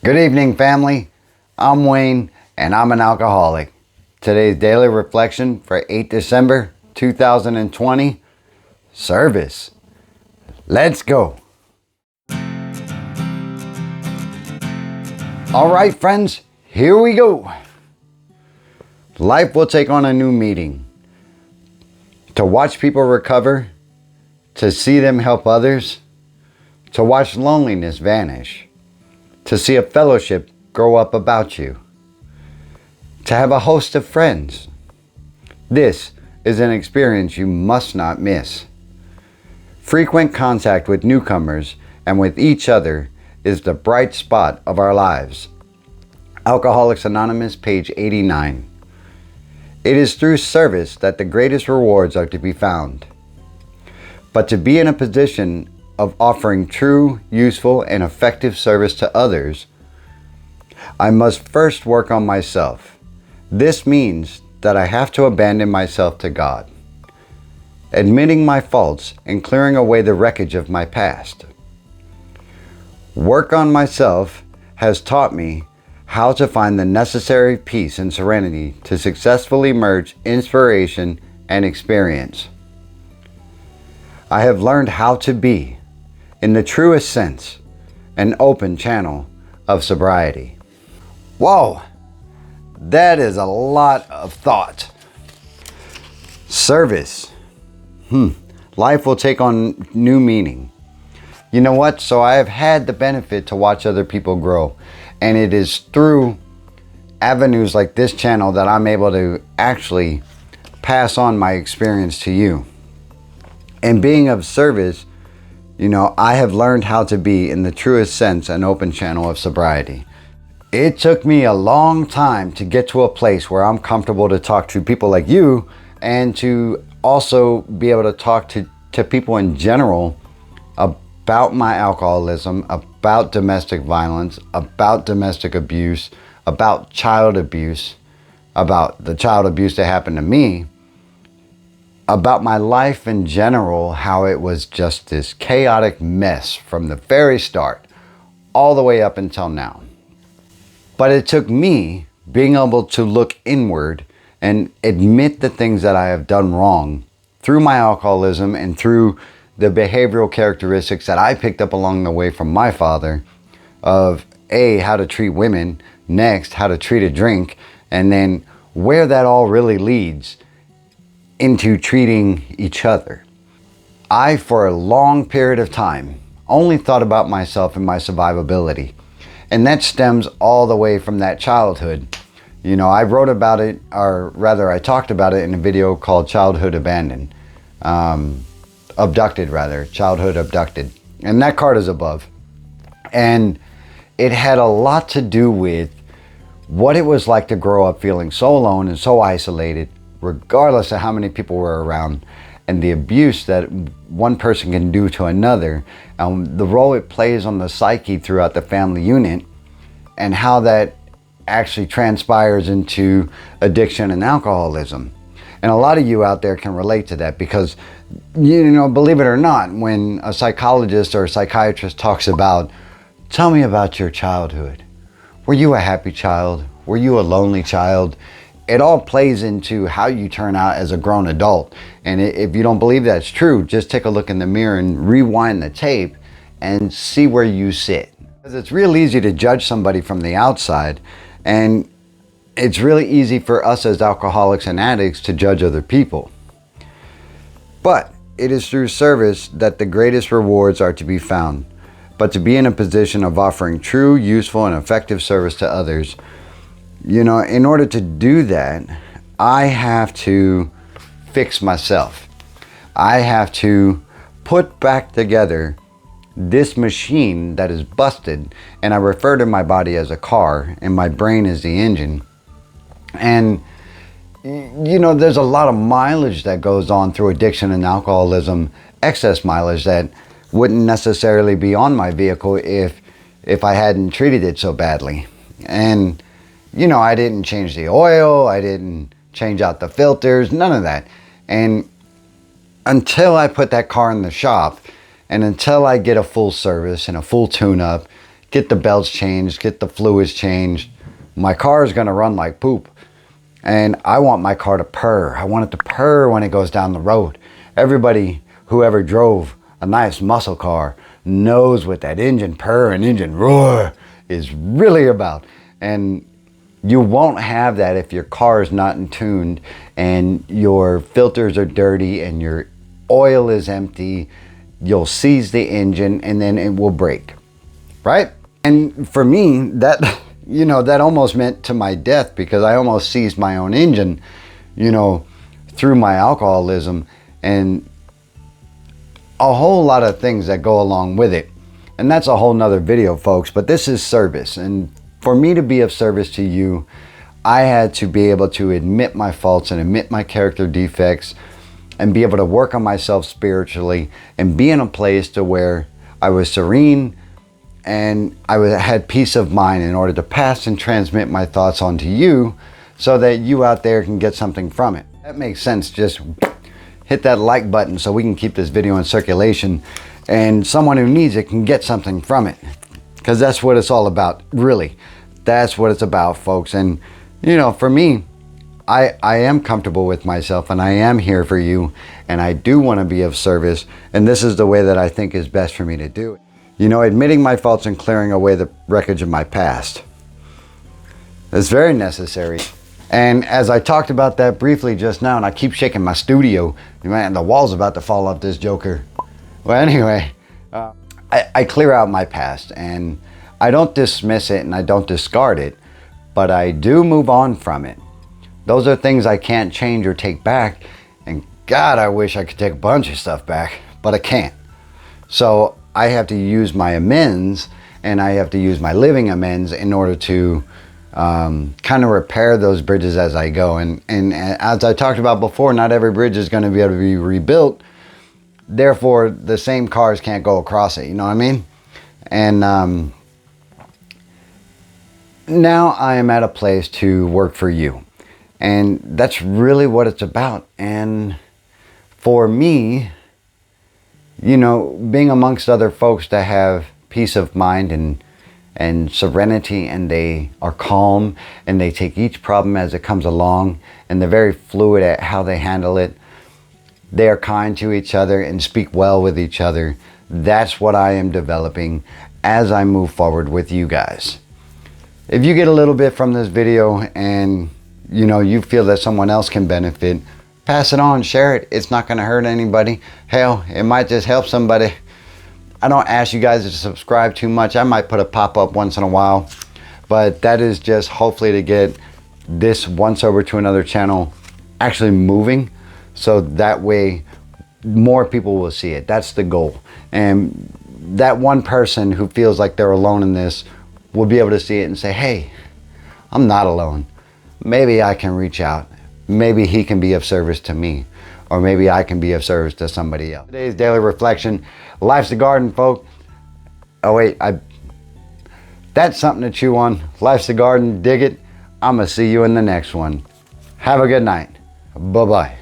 Good evening, family. I'm Wayne, and I'm an alcoholic. Today's daily reflection for 8 December 2020, service. Let's go. All right, friends, here we go. Life will take on a new meaning. To watch people recover, to see them help others, to watch loneliness vanish, to see a fellowship grow up about you, to have a host of friends. This is an experience you must not miss. Frequent contact with newcomers and with each other is the bright spot of our lives. Alcoholics Anonymous, page 89. It is through service that the greatest rewards are to be found. But to be in a position of offering true, useful, and effective service to others, I must first work on myself. This means that I have to abandon myself to God, admitting my faults and clearing away the wreckage of my past. Work on myself has taught me how to find the necessary peace and serenity to successfully merge inspiration and experience. I have learned how to be, in the truest sense, an open channel of sobriety. Whoa, that is a lot of thought. Service. Life will take on new meaning. You know what? So I have had the benefit to watch other people grow. And it is through avenues like this channel that I'm able to actually pass on my experience to you. And being of service, I have learned how to be, in the truest sense, an open channel of sobriety. It took me a long time to get to a place where I'm comfortable to talk to people like you, and to also be able to talk to people in general about my alcoholism, about domestic violence, about domestic abuse, about child abuse, about the child abuse that happened to me, about my life in general, how it was just this chaotic mess from the very start, all the way up until now. But it took me being able to look inward and admit the things that I have done wrong through my alcoholism and through the behavioral characteristics that I picked up along the way from my father of how to treat women, next, how to treat a drink, and then where that all really leads into treating each other. I, for a long period of time, only thought about myself and my survivability. And that stems all the way from that childhood. I wrote about it, or rather I talked about it in a video called Childhood Abandoned. Childhood Abducted. And that card is above. And it had a lot to do with what it was like to grow up feeling so alone and so isolated, regardless of how many people were around, and the abuse that one person can do to another, and the role it plays on the psyche throughout the family unit, and how that actually transpires into addiction and alcoholism. And a lot of you out there can relate to that because, believe it or not, when a psychologist or a psychiatrist talks about, tell me about your childhood. Were you a happy child? Were you a lonely child? It all plays into how you turn out as a grown adult. And if you don't believe that's true, just take a look in the mirror and rewind the tape and see where you sit. Because it's real easy to judge somebody from the outside, and it's really easy for us as alcoholics and addicts to judge other people. But it is through service that the greatest rewards are to be found. But to be in a position of offering true, useful, and effective service to others, in order to do that, I have to fix myself. I have to put back together this machine that is busted, and I refer to my body as a car and my brain as the engine. And there's a lot of mileage that goes on through addiction and alcoholism, excess mileage that wouldn't necessarily be on my vehicle if I hadn't treated it so badly. And I didn't change the oil, I didn't change out the filters, none of that. And until I put that car in the shop, and until I get a full service and a full tune-up get the belts changed, get the fluids changed. My car is going to run like poop. And I want my car to purr. I want it to purr when it goes down the road. Everybody who ever drove a nice muscle car knows what that engine purr and engine roar is really about. And you won't have that if your car is not in tuned and your filters are dirty and your oil is empty. You'll seize the engine and then it will break, right? And for me, that, you know, that almost meant to my death, because I almost seized my own engine, you know, through my alcoholism, and a whole lot of things that go along with it. And that's a whole nother video, folks, but this is service. And for me to be of service to you, I had to be able to admit my faults and admit my character defects and be able to work on myself spiritually and be in a place to where I was serene and had peace of mind in order to pass and transmit my thoughts onto you so that you out there can get something from it. That makes sense. Just hit that like button so we can keep this video in circulation and someone who needs it can get something from it. Because that's what it's all about, really. That's what it's about, folks. And, you know, for me, I am comfortable with myself and I am here for you and I do want to be of service, and this is the way that I think is best for me to do it. You know, admitting my faults and clearing away the wreckage of my past is very necessary. And as I talked about that briefly just now, and I keep shaking my studio, man, the wall's about to fall off this joker. Well, anyway, I clear out my past and I don't dismiss it and I don't discard it, but I do move on from it. Those are things I can't change or take back. And God, I wish I could take a bunch of stuff back, but I can't. So I have to use my amends and I have to use my living amends in order to kind of repair those bridges as I go. And as I talked about before, not every bridge is going to be able to be rebuilt. Therefore, the same cars can't go across it. You know what I mean? And now I am at a place to work for you. And that's really what it's about. And for me, you know, being amongst other folks that have peace of mind and serenity, and they are calm and they take each problem as it comes along, and they're very fluid at how they handle it. They are kind to each other and speak well with each other. That's what I am developing as I move forward with you guys. If you get a little bit from this video and you know you feel that someone else can benefit, pass it on, share it. It's not going to hurt anybody. Hell, it might just help somebody. I don't ask you guys to subscribe too much. I might put a pop-up once in a while, but that is just hopefully to get this once over to another channel actually moving, so that way more people will see it. That's the goal. And that one person who feels like they're alone in this will be able to see it and say, hey, I'm not alone. Maybe I can reach out. Maybe he can be of service to me, or maybe I can be of service to somebody else. Today's daily reflection: life's a garden, folks. Oh wait, that's something to chew on. Life's a garden, dig it. I'm gonna see you in the next one. Have a good night. Bye-bye.